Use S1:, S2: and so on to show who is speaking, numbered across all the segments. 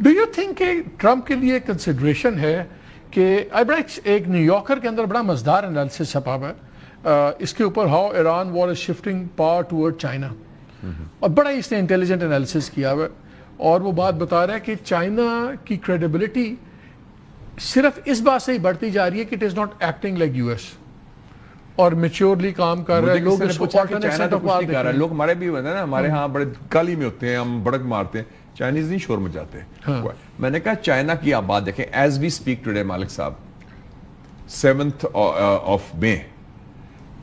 S1: Do you think کہ Trump کے لیے کنسیڈریشن ہے کہ ایک نیو یارکر کے اندر بڑا مزدار انالیسس چھپا ہوا ہے اس کے اوپر how Iran war is shifting power toward China, اور بڑا اس نے انٹیلیجنٹ انالیسس کیا ہوا ہے، اور وہ بات بتا رہا ہے کہ چائنا کی کریڈیبلٹی صرف اس بات سے ہی بڑھتی جا رہی ہے کہ it is not acting like U S, اور میچورلی کام کر رہا ہے. لوگ
S2: لوگ ہمارے بھی ہوتے ہیں نا، ہمارے ہاں بڑے کالی میں ہوتے ہیں، ہم بڑک مارتے ہیں، چائنیز نہیں شور مچاتے. میں نے کہا چائنا کی آپ بات دیکھیں، ایز وی اسپیک ٹوڈے مالک صاحب 7th of May,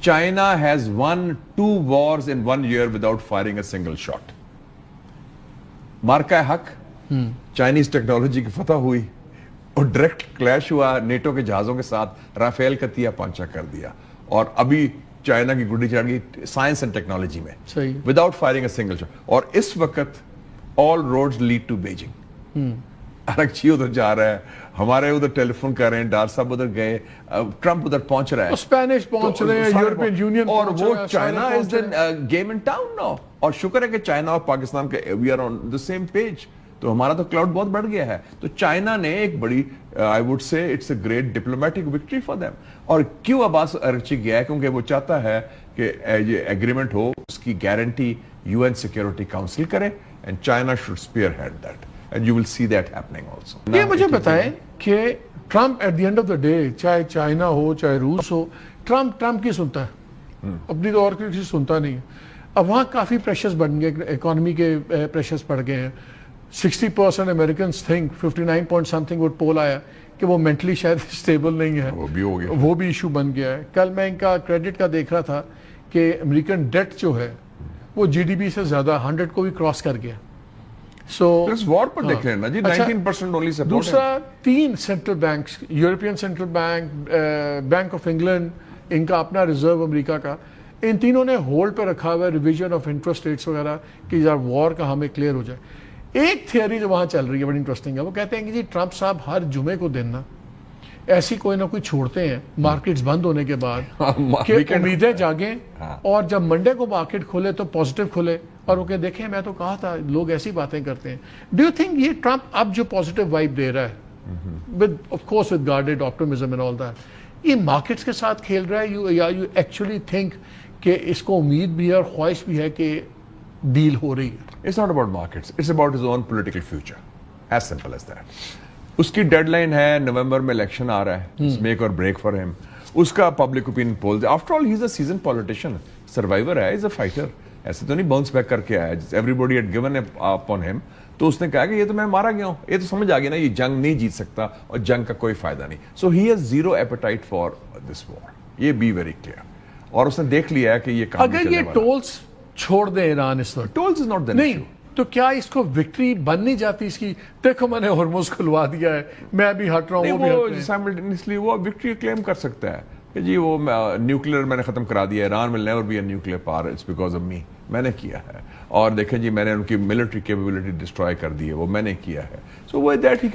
S2: China has won 2 wars in 1 year without firing a single shot. مارکا حق، چائنیز ٹیکنالوجی کی فتح ہوئی اور ڈائریکٹ کلیش ہوا نیٹو کے جہازوں کے ساتھ، رافیل کا تیا پانچا کر دیا، اور ابھی چائنا کی گڈی چڑھ گئی سائنس اینڈ ٹیکنالوجی میں without firing a single shot. اور اس وقت all roads lead to Beijing. Araghchi ادھر جا رہا ہے، ہمارے ادھر ٹیلی فون کر رہے ہیں، ڈار صاحب ادھر گئے، ٹرمپ ادھر پہنچ رہا ہے،
S1: اسپینش پہنچ رہے ہیں، یورپین یونین
S2: اور وہ China is the game in town now. اور شکر ہے کہ چائنا اور پاکستان کے we are on the same page, تو ہمارا تو کلاؤڈ بہت بڑھ گیا ہے. تو چائنا نے ایک بڑی I would say it's a great diplomatic victory for them. اور کیوں عباس اراغچی گیا ہے؟ کیونکہ وہ چاہتا ہے کہ یہ ایگریمنٹ ہو، اس کی گارنٹی UN سیکیورٹی کاؤنسل کرے، and China should spearhead that, and you will see that happening also.
S1: یہ مجھے بتائیں کہ Trump at the end of the day, چاہے چائنا ہو چاہے روس ہو، ٹرمپ کی سنتا ہے، اپنی تو اور کسی سنتا نہیں ہے. اب وہاں کافی پریشرز بڑھ گئے، اکانومی کے پریشرز پڑ گئے ہیں. 60% Americans think 59 point some thing وہ پول آیا کہ وہ مینٹلی شاید اسٹیبل نہیں ہے،
S2: وہ بھی ہو گیا،
S1: وہ بھی ایشو بن گیا ہے. کل میں ان کا کریڈٹ کا دیکھ رہا تھا کہ امریکن ڈیٹ جو ہے وہ GDP سے زیادہ 100 کو بھی کراس کر گیا. سو
S2: وار پر دیکھ رہے ہیں نا جی، 19% only support.
S1: دوسرا 3 central banks, European central bank, bank of England, ان کا اپنا ریزرو امریکہ کا، ان تینوں نے ہولڈ پہ رکھا ہوا ہے ریویژن آف انٹرسٹ ریٹس وغیرہ کہ یار وار کا ہمیں کلیئر ہو جائے. ایک تھیوری جو وہاں چل رہی ہے بڑی انٹرسٹنگ ہے، وہ کہتے ہیں کہ جی ٹرمپ صاحب ہر جمعے کو دن نا ایسی کوئی نہ کوئی چھوڑتے ہیں مارکیٹس بند ہونے کے بعد کہ امیدیں جاگیں، اور جب منڈے کو مارکیٹ کھولے تو پازیٹیو کھولے، اور وہ کہ دیکھیں میں تو کہا تھا لوگ ایسی باتیں کرتے ہیں. ڈو یو تھنک یہ ٹرمپ اب جو پازیٹیو وائب دے رہا ہے with of course with guarded optimism and all that, یہ مارکیٹس کے ساتھ کھیل رہا ہے یا یو ایکچولی تھنک کہ اس کو امید بھی ہے اور خواہش بھی ہے کہ ڈیل ہو رہی ہے؟
S2: It's not about markets, it's about his own political future, as simple as that. اس کی ڈیڈ لائن ہے نومبر میں الیکشن آ رہا ہے، میک اور بریک فار ہم. اس کا public opinion polls, after all he is a seasoned politician, survivor ہے، is a fighter, ایسے تو نہیں باؤنس بیک کر کے آیا. Everybody had given up on him, تو اس نے کہا کہ یہ تو میں مارا گیا ہوں، یہ تو سمجھ آ گیا نا یہ جنگ نہیں جیت سکتا اور جنگ کا کوئی فائدہ نہیں. So he has zero appetite for this war, یہ بی ویری کلیئر. اور اس نے دیکھ لیا ہے کہ یہ کام
S1: اگر یہ ٹولز چھوڑ دیں ایران اس وقت،
S2: ٹولز از ناٹ دی
S1: نہیں تو کیا اس کو وکٹری بن نہیں جاتی اس کی؟ دیکھو میں نے ہرمز کھلوا دیا ہے، میں بھی ہٹ رہا ہوں، وہ بھی
S2: سائملٹینیسلی وہ وکٹری کلیم کر سکتا ہے کہ جی وہ نیوکلیر میں نے ختم کرا دیا، Iran will never be a nuclear power, it's because of me, میں نے کیا ہے. اور دیکھیں جی میں نے ان کی ملٹری کیپیبلٹی ڈسٹروائے کر دی ہے، وہ میں نے کیا ہے. سو وہ دیٹ ہی